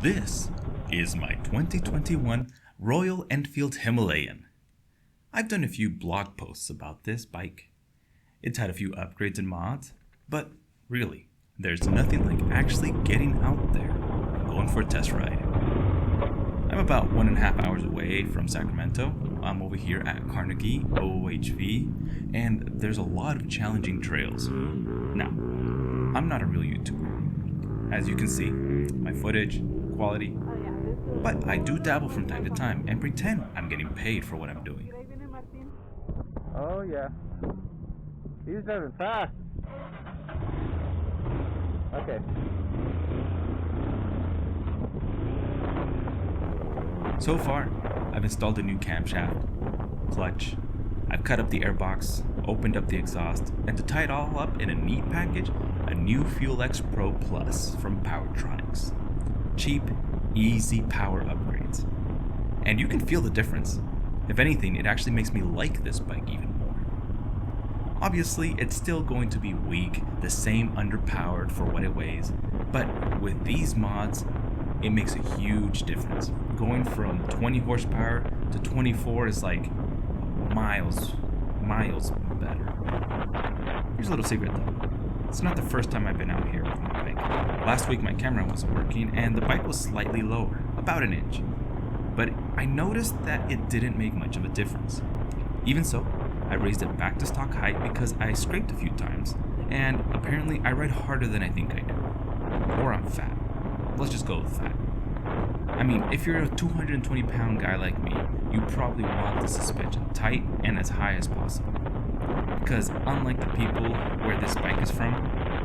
This is my 2021 Royal Enfield Himalayan. I've done a few blog posts about this bike. It's had a few upgrades and mods, but really, there's nothing like actually getting out there and going for a test ride. I'm about 1.5 hours away from Sacramento. I'm over here at Carnegie OHV, and there's a lot of challenging trails. Now, I'm not a real YouTuber. As you can see, my footage, quality, but I do dabble from time to time and pretend I'm getting paid for what I'm doing. Oh yeah, he's driving fast. Okay. So far, I've installed a new camshaft, clutch, I've cut up the airbox, opened up the exhaust, and to tie it all up in a neat package, a new Fuel X Pro Plus from Powertronics. Cheap, easy power upgrades. And you can feel the difference. If anything, it actually makes me like this bike even more. Obviously, it's still going to be weak, the same underpowered for what it weighs, but with these mods, it makes a huge difference. Going from 20 horsepower to 24 is like miles better. Here's a little secret though. It's not the first time I've been out here with my bike. Last week my camera wasn't working and the bike was slightly lower, about an inch. But I noticed that it didn't make much of a difference. Even so, I raised it back to stock height because I scraped a few times, and apparently I ride harder than I think I do. Or I'm fat. Let's just go with fat. I mean, if you're a 220-pound guy like me, you probably want the suspension tight and as high as possible. Because unlike the people where this bike is from,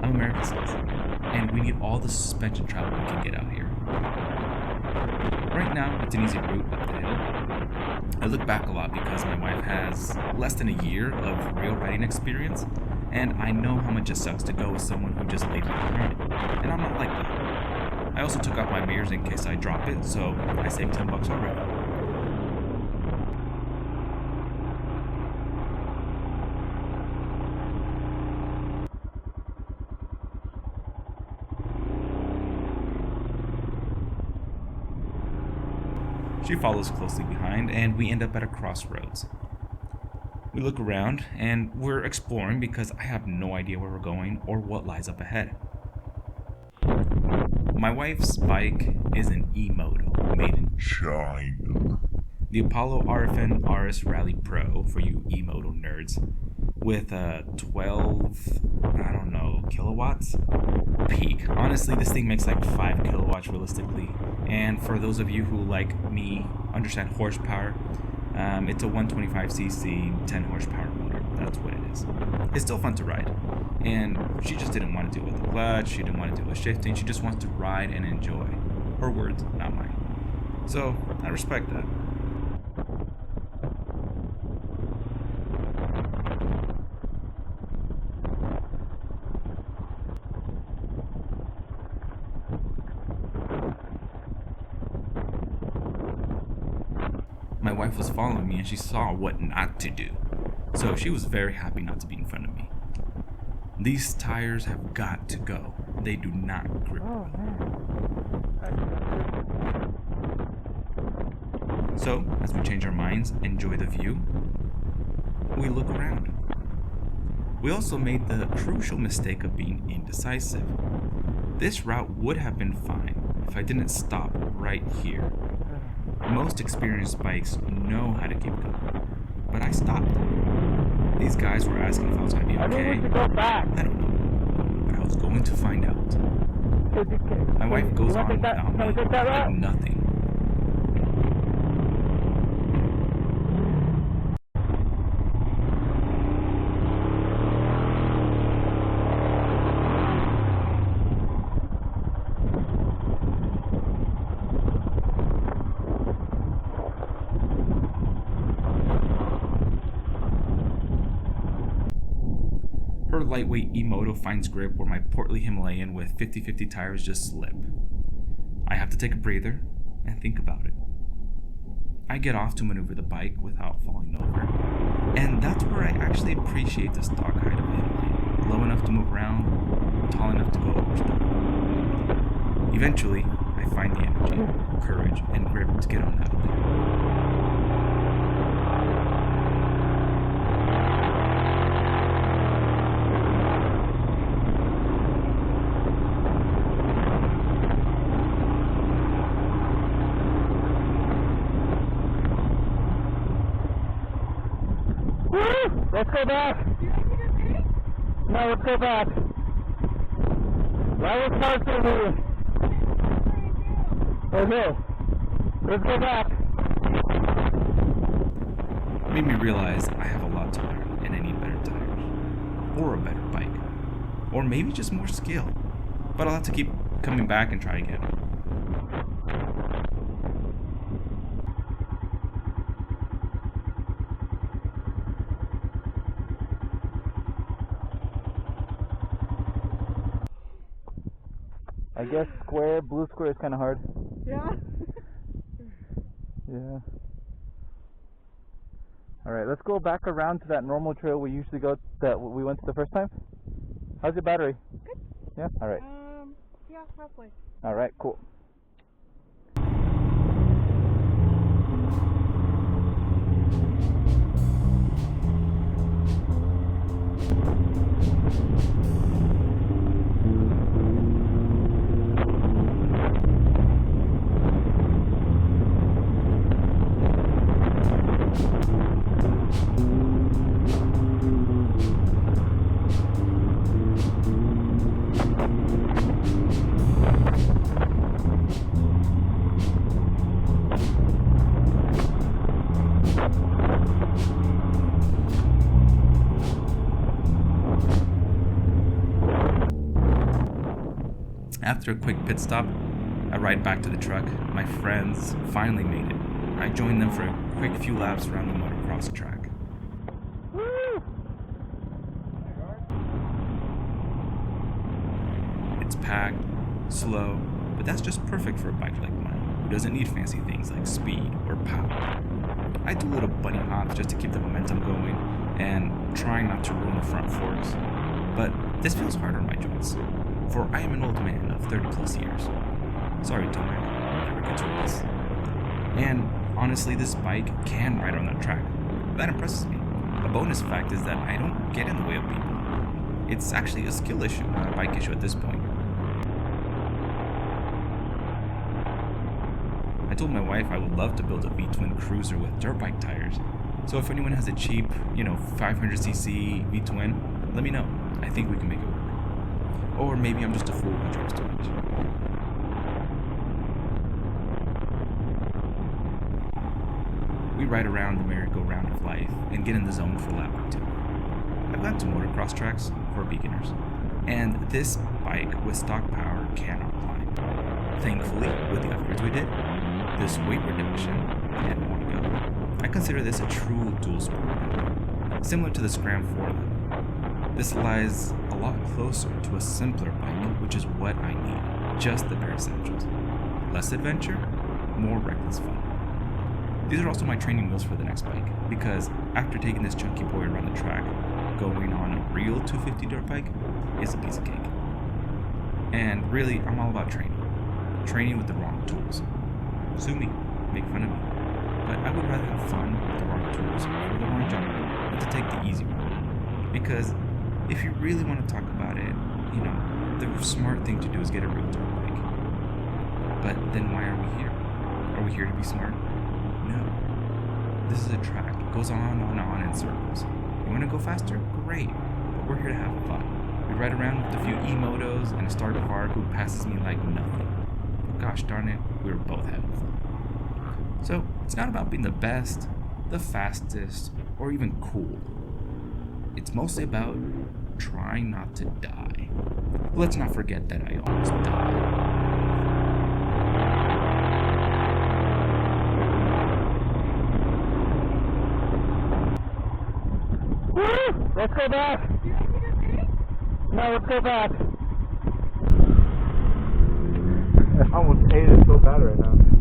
I'm American citizen, and we need all the suspension travel we can get out here. Right now, it's an easy route up the hill. I look back a lot because my wife has less than a year of real riding experience, and I know how much it sucks to go with someone who just laid behind it, and I'm not like that. I also took off my mirrors in case I drop it, so I saved $10 already. She follows closely behind, and we end up at a crossroads. We look around, and we're exploring because I have no idea where we're going or what lies up ahead. My wife's bike is an E-Moto made in China. The Apollo RFN RS Rally Pro for you E-Moto nerds, with 12, kilowatts peak. Honestly, this thing makes like 5 kilowatts realistically. And for those of you who, like me, understand horsepower, it's a 125cc, 10 horsepower motor. That's what it is. It's still fun to ride. And she just didn't want to deal with the clutch, she didn't want to deal with shifting, she just wants to ride and enjoy. Her words, not mine. So, I respect that. My wife was following me and she saw what not to do. So she was very happy not to be in front of me. These tires have got to go. They do not grip well. So, as we change our minds, enjoy the view, we look around. We also made the crucial mistake of being indecisive. This route would have been fine if I didn't stop right here. Most experienced bikes know how to keep going, but I stopped. These guys were asking if I was going to be okay. I don't know, but I was going to find out. My wife goes on without me, like nothing. Her lightweight E-Moto finds grip where my portly Himalayan with 50/50 tires just slip. I have to take a breather and think about it. I get off to maneuver the bike without falling over, and that's where I actually appreciate the stock height of a Himalayan. Low enough to move around, tall enough to go over stuff. Eventually, I find the energy, courage, and grip to get on out of there. Woo! Let's go back. No, let's go back. That was hard for me. Okay. Let's go back. It made me realize I have a lot to learn and I need better tires. Or a better bike. Or maybe just more skill. But I'll have to keep coming back and try again. I guess blue square is kind of hard. Yeah. Yeah. Alright, let's go back around to that normal trail we usually go, that we went to the first time. How's your battery? Good. Yeah? Alright. Yeah, halfway. Alright, cool. After a quick pit stop, I ride back to the truck. My friends finally made it. I joined them for a quick few laps around the motocross track. Woo! It's packed, slow, but that's just perfect for a bike like mine, who doesn't need fancy things like speed or power. I do little bunny hops just to keep the momentum going and trying not to ruin the front forks. But this feels hard on my joints, for I am an old man of 30 plus years. Sorry, Tomac, I'll never get to race. And honestly, this bike can ride on the track. That impresses me. A bonus fact is that I don't get in the way of people. It's actually a skill issue, not a bike issue at this point. I told my wife I would love to build a V-twin cruiser with dirt bike tires. So if anyone has a cheap, 500cc V-twin, let me know. I think we can make it work. Or maybe I'm just a fool who drives too much. We ride around the merry-go-round of life and get in the zone for a lap or two. I've gone to motocross tracks for beginners, and this bike with stock power cannot climb. Thankfully, with the upgrades we did, this weight reduction, and more to go, I consider this a true dual sport bike, similar to the Scram 4. This lies a lot closer to a simpler bike, which is what I need, just the bare essentials. Less adventure, more reckless fun. These are also my training wheels for the next bike, because after taking this chunky boy around the track, going on a real 250 dirt bike is a piece of cake. And really, I'm all about training. Training with the wrong tools. Sue me, make fun of me. But I would rather have fun with the wrong tools for the wrong job than to take the easy route. Because if you really want to talk about it, the smart thing to do is get a real dirt bike. But then why are we here? Are we here to be smart? No. This is a track. It goes on and on in circles. You want to go faster? Great. But we're here to have fun. We ride around with a few e-motos and a star car who passes me like nothing. But gosh darn it, we were both having fun. So, it's not about being the best, the fastest, or even cool. It's mostly about trying not to die. Let's not forget that I almost died. Woo! Let's go back. No, let's go back. I almost ate it so bad right now.